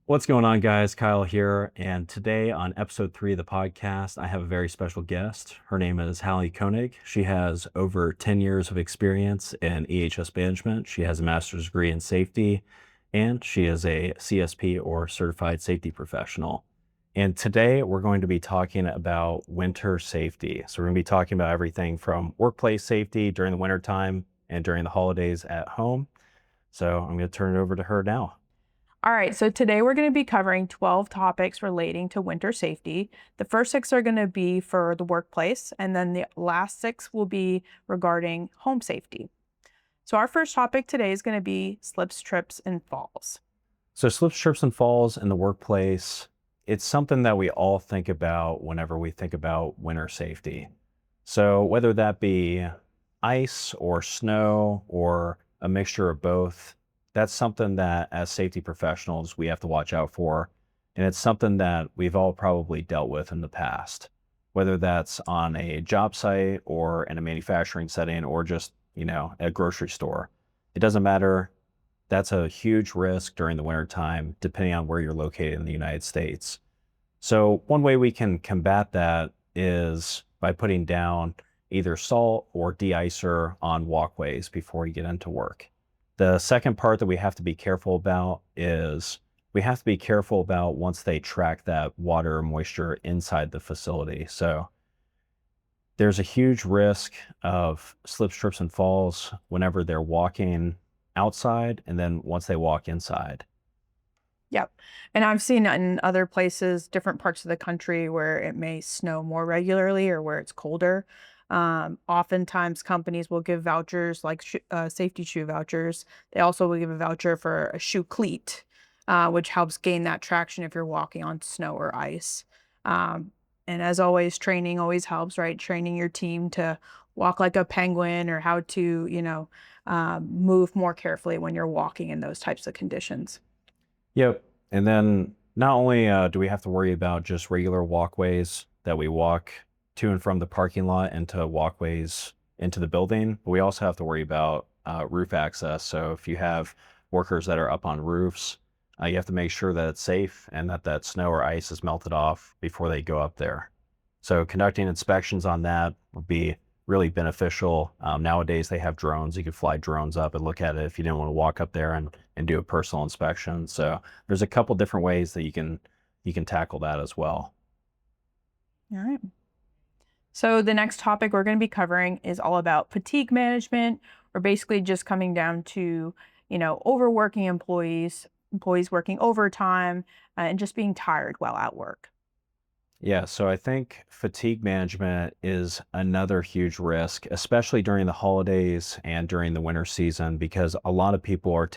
What's going on, guys? Kyle here. And today on episode 3 of the podcast, I have a very special guest. Her name is Hallie Koenig. She has over 10 years of experience in AHS management. She has a master's degree in safety, and she is a CSP or certified safety professional. And today we're going to be talking about winter safety. So we're going to be talking about everything from workplace safety during the wintertime and during the holidays at home. So I'm going to turn it over to her now. All right, so today we're going to be covering 12 topics relating to winter safety. The first 6 are going to be for the workplace, and then the last 6 will be regarding home safety. So our first topic today is going to be slips, trips, and falls. So slips, trips, and falls in the workplace, it's something that we all think about whenever we think about winter safety. So whether that be ice or snow or a mixture of both, that's something that as safety professionals we have to watch out for. And it's something that we've all probably dealt with in the past, whether that's on a job site or in a manufacturing setting or just, at a grocery store. It doesn't matter. That's a huge risk during the wintertime, depending on where you're located in the United States. So one way we can combat that is by putting down either salt or de-icer on walkways before you get into work. The second part that we have to be careful about is we have to be careful about once they track that water or moisture inside the facility. So there's a huge risk of slips, trips, and falls whenever they're walking outside and then once they walk inside. Yep. And I've seen in other places, different parts of the country where it may snow more regularly or where it's colder. Oftentimes companies will give vouchers like safety shoe vouchers. They also will give a voucher for a shoe cleat, which helps gain that traction if you're walking on snow or ice. And as always, training always helps, right? Training your team to walk like a penguin or how to, move more carefully when you're walking in those types of conditions. Yep. And then not only do we have to worry about just regular walkways that we walk to and from the parking lot into walkways into the building, but we also have to worry about roof access. So if you have workers that are up on roofs, you have to make sure that it's safe and that snow or ice is melted off before they go up there. So conducting inspections on that would be really beneficial. Nowadays, they have drones. You could fly drones up and look at it if you didn't want to walk up there and do a personal inspection. So there's a couple different ways that you can tackle that as well. All right. So the next topic we're going to be covering is all about fatigue management, or basically just coming down to, overworking employees working overtime, and just being tired while at work. Yeah, so I think fatigue management is another huge risk, especially during the holidays and during the winter season, because a lot of people are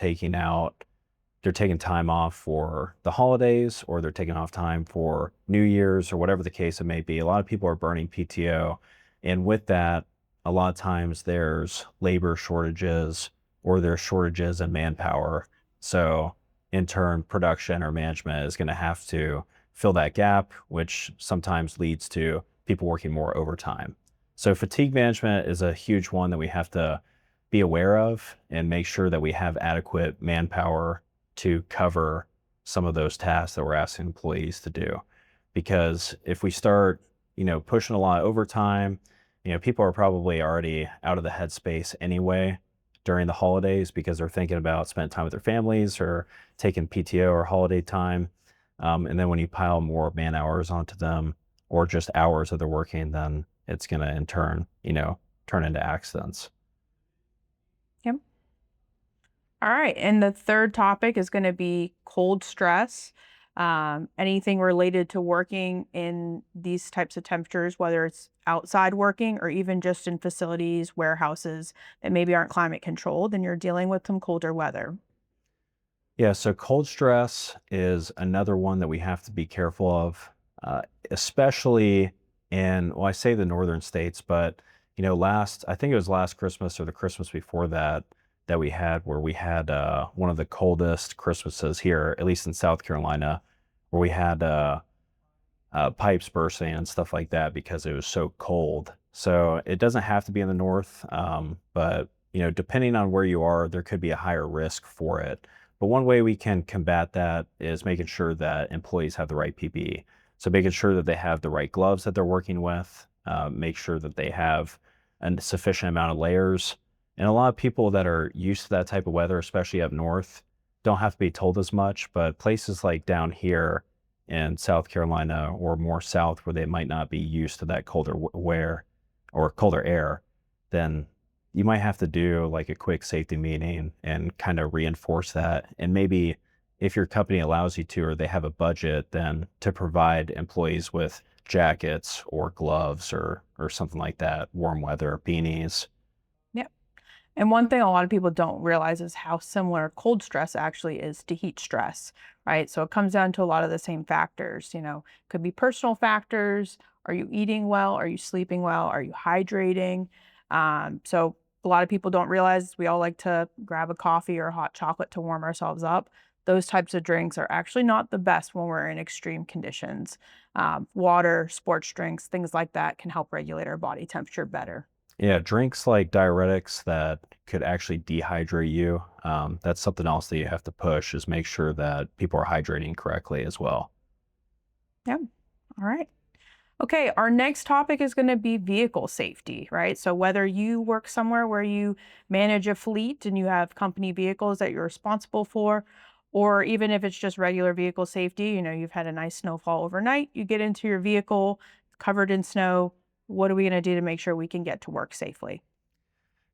they're taking time off for the holidays or they're taking off time for New Year's or whatever the case it may be. A lot of people are burning PTO. And with that, a lot of times there's labor shortages or there's shortages in manpower. So in turn, production or management is going to have to fill that gap, which sometimes leads to people working more overtime. So fatigue management is a huge one that we have to be aware of and make sure that we have adequate manpower to cover some of those tasks that we're asking employees to do. Because if we start, pushing a lot of overtime, people are probably already out of the headspace anyway during the holidays because they're thinking about spending time with their families or taking PTO or holiday time. And then when you pile more man hours onto them or just hours that they're working, then it's going to in turn, turn into accidents. Yep. All right. And the third topic is going to be cold stress. Anything related to working in these types of temperatures, whether it's outside working or even just in facilities, warehouses that maybe aren't climate controlled, and you're dealing with some colder weather. Yeah, so cold stress is another one that we have to be careful of, especially well, I say the northern states, but I think it was last Christmas or the Christmas before that, that we had where we had one of the coldest Christmases here, at least in South Carolina, where we had pipes bursting and stuff like that because it was so cold. So it doesn't have to be in the north, but depending on where you are, there could be a higher risk for it. But one way we can combat that is making sure that employees have the right PPE. So making sure that they have the right gloves that they're working with, make sure that they have a sufficient amount of layers. And a lot of people that are used to that type of weather, especially up north, don't have to be told as much. But places like down here in South Carolina or more south where they might not be used to that colder wear or colder air, then you might have to do like a quick safety meeting and kind of reinforce that. And maybe if your company allows you to, or they have a budget, then to provide employees with jackets or gloves or something like that, warm weather, beanies. Yep. And one thing a lot of people don't realize is how similar cold stress actually is to heat stress, right? So it comes down to a lot of the same factors, could be personal factors. Are you eating well? Are you sleeping well? Are you hydrating? So a lot of people don't realize we all like to grab a coffee or a hot chocolate to warm ourselves up. Those types of drinks are actually not the best when we're in extreme conditions. Water, sports drinks, things like that can help regulate our body temperature better. Yeah, drinks like diuretics that could actually dehydrate you. That's something else that you have to push is make sure that people are hydrating correctly as well. Yeah. All right. Okay, our next topic is going to be vehicle safety, right? So, whether you work somewhere where you manage a fleet and you have company vehicles that you're responsible for, or even if it's just regular vehicle safety, you've had a nice snowfall overnight, you get into your vehicle covered in snow. What are we going to do to make sure we can get to work safely?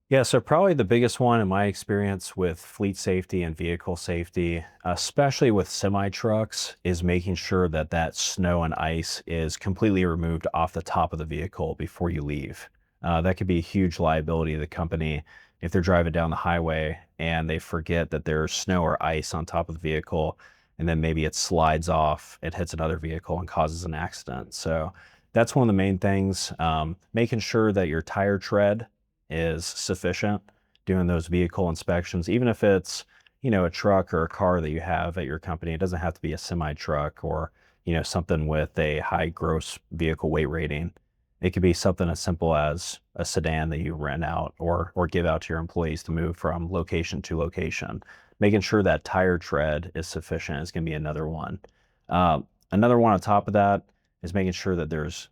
Yeah, so probably the biggest one in my experience with fleet safety and vehicle safety, especially with semi trucks, is making sure that that snow and ice is completely removed off the top of the vehicle before you leave. That could be a huge liability to the company if they're driving down the highway and they forget that there's snow or ice on top of the vehicle, and then maybe it slides off, it hits another vehicle and causes an accident. So that's one of the main things. Making sure that your tire tread is sufficient, doing those vehicle inspections, even if it's, a truck or a car that you have at your company. It doesn't have to be a semi truck or, something with a high gross vehicle weight rating. It could be something as simple as a sedan that you rent out or give out to your employees to move from location to location. Making sure that tire tread is sufficient is going to be another one. Another one on top of that is making sure that there's,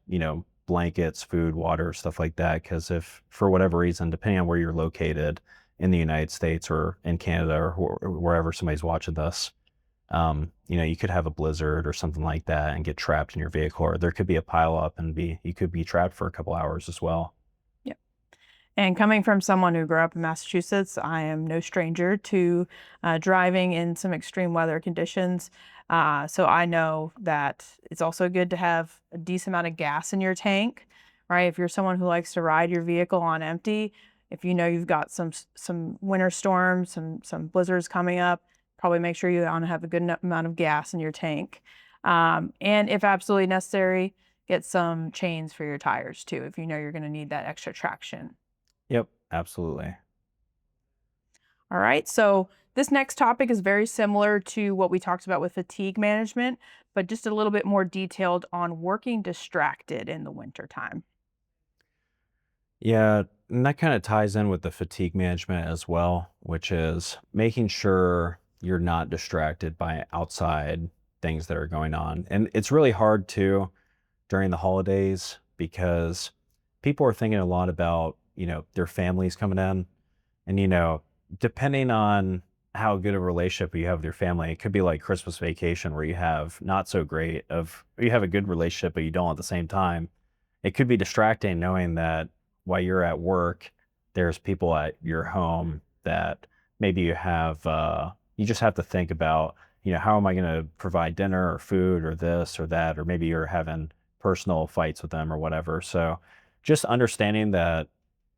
blankets, food, water, stuff like that. Because if for whatever reason, depending on where you're located in the United States or in Canada or wherever somebody's watching this, you could have a blizzard or something like that and get trapped in your vehicle, or there could be a pile up and you could be trapped for a couple hours as well. And coming from someone who grew up in Massachusetts, I am no stranger to driving in some extreme weather conditions. So I know that it's also good to have a decent amount of gas in your tank, right? If you're someone who likes to ride your vehicle on empty, if you know you've got some winter storms, some blizzards coming up, probably make sure you want to have a good amount of gas in your tank. And if absolutely necessary, get some chains for your tires too, if you know you're going to need that extra traction. Yep, absolutely. All right. So this next topic is very similar to what we talked about with fatigue management, but just a little bit more detailed on working distracted in the wintertime. Yeah, and that kind of ties in with the fatigue management as well, which is making sure you're not distracted by outside things that are going on. And it's really hard too during the holidays because people are thinking a lot about, their families coming in. And, depending on how good a relationship you have with your family, it could be like Christmas vacation where you have not so great of, you have a good relationship, but you don't at the same time. It could be distracting knowing that while you're at work, there's people at your home that maybe you just have to think about, how am I going to provide dinner or food or this or that, or maybe you're having personal fights with them or whatever. So just understanding that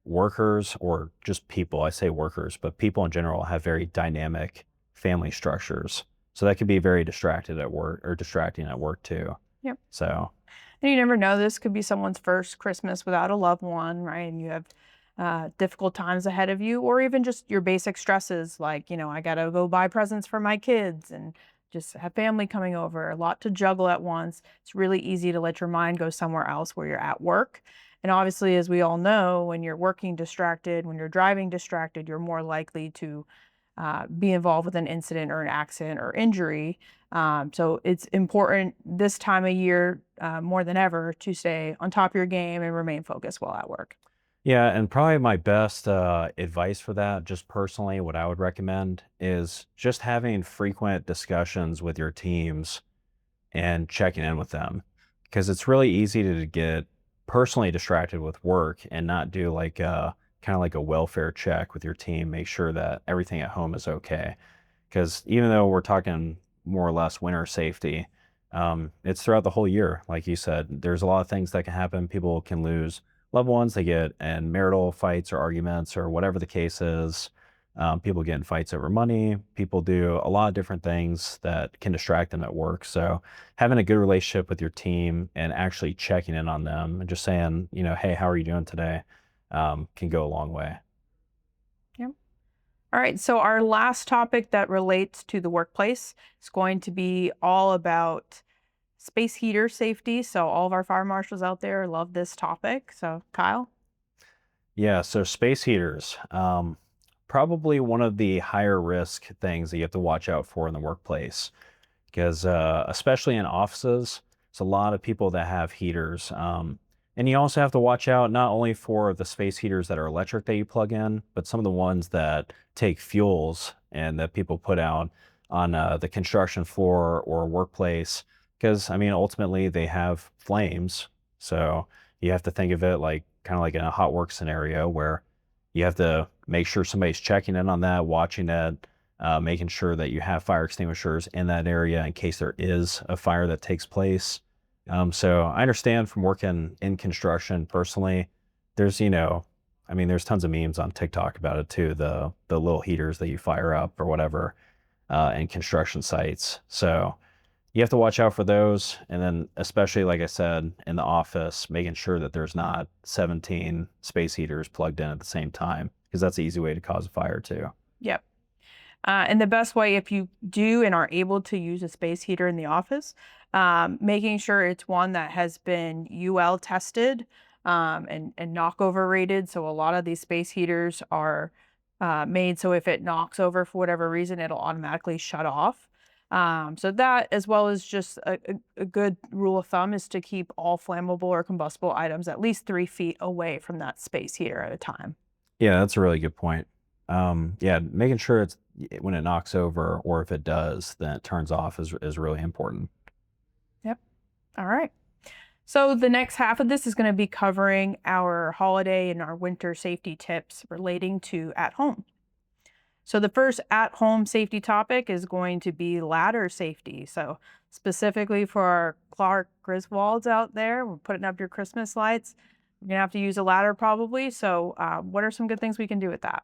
workers or just people, I say workers, but people in general have very dynamic family structures. So that could be very distracted at work or distracting at work too. Yep. So And you never know, this could be someone's first Christmas without a loved one, right? And you have difficult times ahead of you, or even just your basic stresses like, I got to go buy presents for my kids and just have family coming over, a lot to juggle at once. It's really easy to let your mind go somewhere else where you're at work. And obviously, as we all know, when you're working distracted, when you're driving distracted, you're more likely to be involved with an incident or an accident or injury. So it's important this time of year more than ever to stay on top of your game and remain focused while at work. Yeah, and probably my best advice for that, just personally, what I would recommend is just having frequent discussions with your teams and checking in with them. Because it's really easy to get personally distracted with work and not do like a kind of like a welfare check with your team, make sure that everything at home is okay. Because even though we're talking more or less winter safety, it's throughout the whole year. Like you said, there's a lot of things that can happen. People can lose loved ones. They get in marital fights or arguments or whatever the case is. People get in fights over money. People do a lot of different things that can distract them at work. So having a good relationship with your team and actually checking in on them and just saying, hey, how are you doing today, can go a long way. Yep. All right. So our last topic that relates to the workplace is going to be all about space heater safety. So all of our fire marshals out there love this topic. So Kyle. Yeah, so space heaters, probably one of the higher risk things that you have to watch out for in the workplace because especially in offices, it's a lot of people that have heaters. And you also have to watch out not only for the space heaters that are electric that you plug in, but some of the ones that take fuels and that people put out on the construction floor or workplace. Because, I mean, ultimately they have flames. So you have to think of it like kind of like in a hot work scenario where you have to make sure somebody's checking in on that, watching it, making sure that you have fire extinguishers in that area in case there is a fire that takes place. So I understand from working in construction personally, there's, I mean, there's tons of memes on TikTok about it too, the little heaters that you fire up or whatever in construction sites. So you have to watch out for those. And then especially, like I said, in the office, making sure that there's not 17 space heaters plugged in at the same time, because that's an easy way to cause a fire too. Yep. And the best way, if you do and are able to use a space heater in the office, making sure it's one that has been UL tested and knockover rated. So a lot of these space heaters are made so if it knocks over for whatever reason, it'll automatically shut off. So that, as well as just a good rule of thumb, is to keep all flammable or combustible items at least 3 feet away from that space heater at a time. Yeah, that's a really good point. Yeah, making sure it's when it knocks over or if it does, then it turns off is really important. Yep. All right. So the next half of this is going to be covering our holiday and our winter safety tips relating to at home. So the first at home safety topic is going to be ladder safety. So specifically for our Clark Griswolds out there, we're putting up your Christmas lights. You're gonna have to use a ladder probably. So what are some good things we can do with that?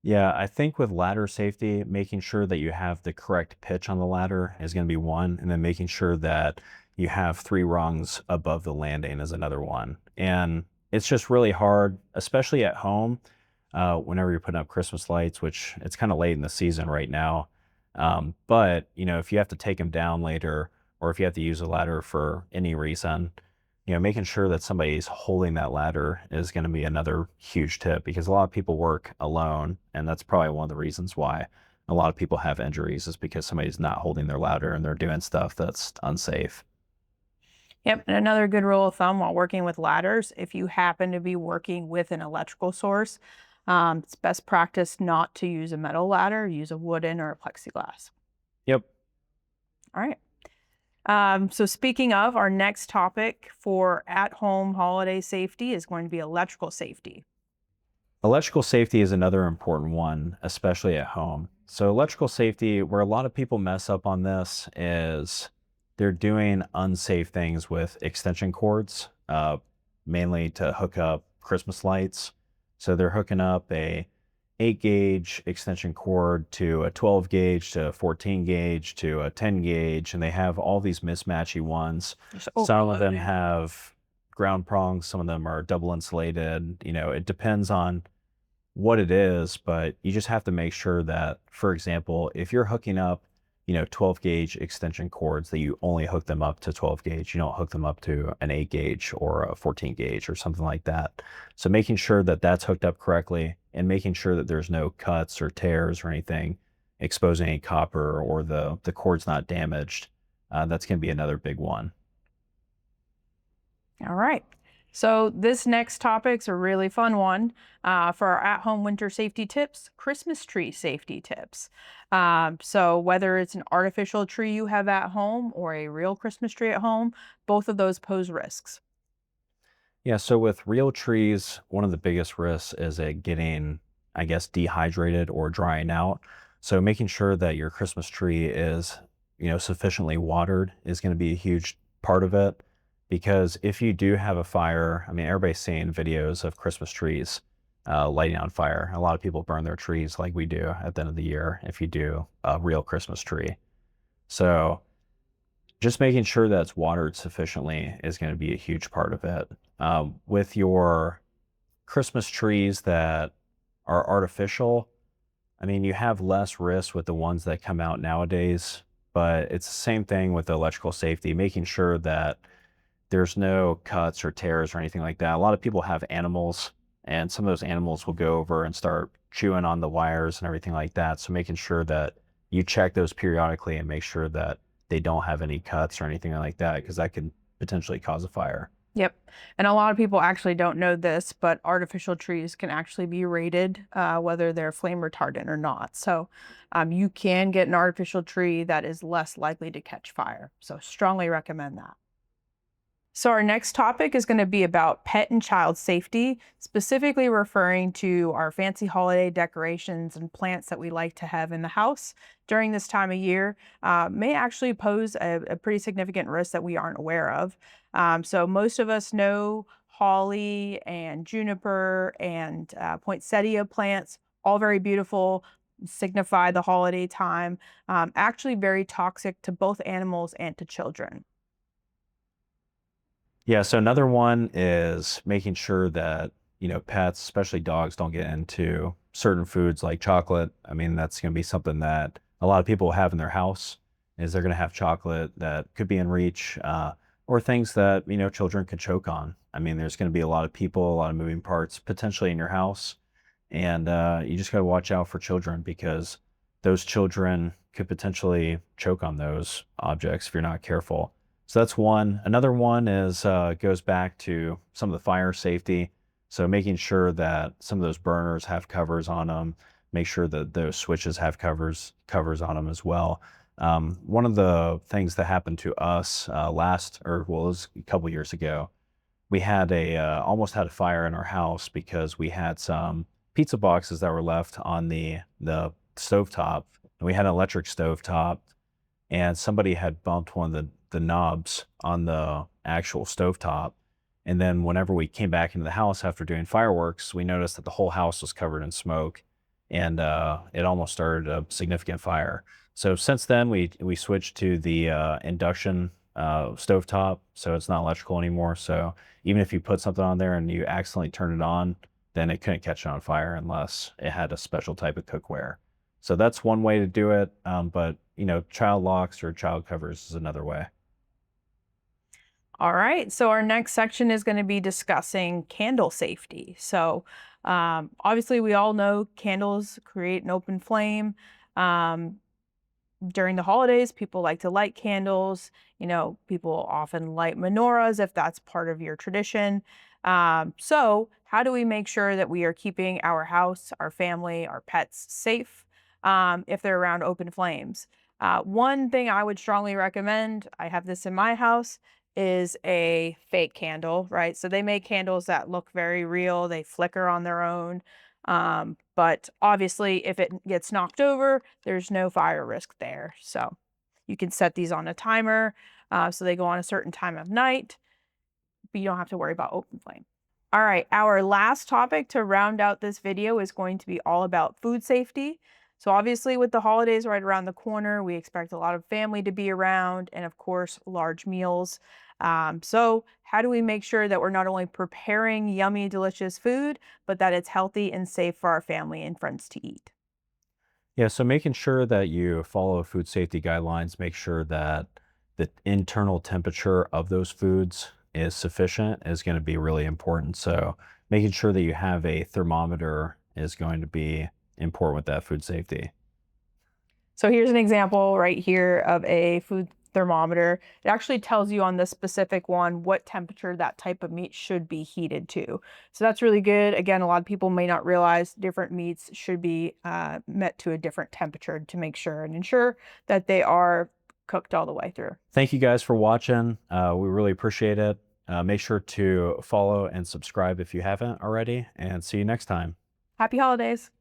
Yeah, I think with ladder safety, making sure that you have the correct pitch on the ladder is going to be one, and then making sure that you have 3 rungs above the landing is another one. And it's just really hard, especially at home, whenever you're putting up Christmas lights, which it's kind of late in the season right now. But if you have to take them down later, or if you have to use a ladder for any reason, making sure that somebody's holding that ladder is going to be another huge tip because a lot of people work alone. And that's probably one of the reasons why a lot of people have injuries is because somebody's not holding their ladder and they're doing stuff that's unsafe. Yep. And another good rule of thumb while working with ladders, if you happen to be working with an electrical source, it's best practice not to use a metal ladder, use a wooden or a plexiglass. Yep. All right. So speaking of, our next topic for at-home holiday safety is going to be electrical safety. Electrical safety is another important one, especially at home. So, electrical safety, where a lot of people mess up on this, is they're doing unsafe things with extension cords, mainly to hook up Christmas lights. So, they're hooking up a 8 gauge extension cord to a 12 gauge to a 14 gauge to a 10 gauge, and they have all these mismatchy ones. Just Some of them overloading. have ground prongs, some of them are double insulated. It depends on what it is, but you just have to make sure that, for example, if you're hooking up, 12 gauge extension cords that you only hook them up to 12 gauge. You don't hook them up to an 8 gauge or a 14 gauge or something like that. So making sure that that's hooked up correctly and making sure that there's no cuts or tears or anything exposing any copper or the cord's not damaged. That's going to be another big one. All right. So this next topic's a really fun one for our at-home winter safety tips, Christmas tree safety tips. So whether it's an artificial tree you have at home or a real Christmas tree at home, both of those pose risks. Yeah, so with real trees, one of the biggest risks is it getting, I guess, dehydrated or drying out. So making sure that your Christmas tree is, sufficiently watered is going to be a huge part of it. Because if you do have a fire, I mean, everybody's seeing videos of Christmas trees lighting on fire. A lot of people burn their trees like we do at the end of the year if you do a real Christmas tree. So just making sure that it's watered sufficiently is going to be a huge part of it. With your Christmas trees that are artificial, I mean, you have less risk with the ones that come out nowadays, but it's the same thing with the electrical safety, making sure that there's no cuts or tears or anything like that. A lot of people have animals, and some of those animals will go over and start chewing on the wires and everything like that. So making sure that you check those periodically and make sure that they don't have any cuts or anything like that, because that could potentially cause a fire. Yep. And a lot of people actually don't know this, but artificial trees can actually be rated whether they're flame retardant or not. So you can get an artificial tree that is less likely to catch fire. So strongly recommend that. So our next topic is going to be about pet and child safety, specifically referring to our fancy holiday decorations and plants that we like to have in the house during this time of year may actually pose a pretty significant risk that we aren't aware of. So most of us know holly and juniper and poinsettia plants, all very beautiful, signify the holiday time, actually very toxic to both animals and to children. Yeah, so another one is making sure that, pets, especially dogs, don't get into certain foods like chocolate. I mean, that's going to be something that a lot of people have in their house is they're going to have chocolate that could be in reach, or things that, children could choke on. I mean, there's going to be a lot of people, a lot of moving parts potentially in your house. And you just got to watch out for children because those children could potentially choke on those objects if you're not careful. So that's one. Another one is goes back to some of the fire safety. So making sure that some of those burners have covers on them, make sure that those switches have covers on them as well. One of the things that happened to us it was a couple years ago. We had almost had a fire in our house because we had some pizza boxes that were left on the stovetop, and we had an electric stovetop, and somebody had bumped one of the knobs on the actual stovetop. And then whenever we came back into the house after doing fireworks, we noticed that the whole house was covered in smoke, and it almost started a significant fire. So since then, we switched to the induction stovetop, so it's not electrical anymore. So even if you put something on there and you accidentally turn it on, then it couldn't catch on fire unless it had a special type of cookware. So that's one way to do it. But child locks or child covers is another way. All right, so our next section is going to be discussing candle safety. So, obviously, we all know candles create an open flame. Um, During the holidays, people like to light candles. People often light menorahs if that's part of your tradition. So, how do we make sure that we are keeping our house, our family, our pets safe if they're around open flames? One thing I would strongly recommend, I have this in my house, is a fake candle, right? So they make candles that look very real, they flicker on their own. But obviously, if it gets knocked over, there's no fire risk there. So you can set these on a timer so they go on a certain time of night, but you don't have to worry about open flame. All right, our last topic to round out this video is going to be all about food safety. So obviously with the holidays right around the corner, we expect a lot of family to be around and of course, large meals. So how do we make sure that we're not only preparing yummy, delicious food, but that it's healthy and safe for our family and friends to eat? Yeah, so making sure that you follow food safety guidelines, make sure that the internal temperature of those foods is sufficient is going to be really important. So making sure that you have a thermometer is going to be important with that food safety. So here's an example right here of a food thermometer. It actually tells you on this specific one what temperature that type of meat should be heated to. So that's really good. Again, a lot of people may not realize different meats should be met to a different temperature to make sure and ensure that they are cooked all the way through. Thank you guys for watching. We really appreciate it. Make sure to follow and subscribe if you haven't already, and see you next time. Happy holidays.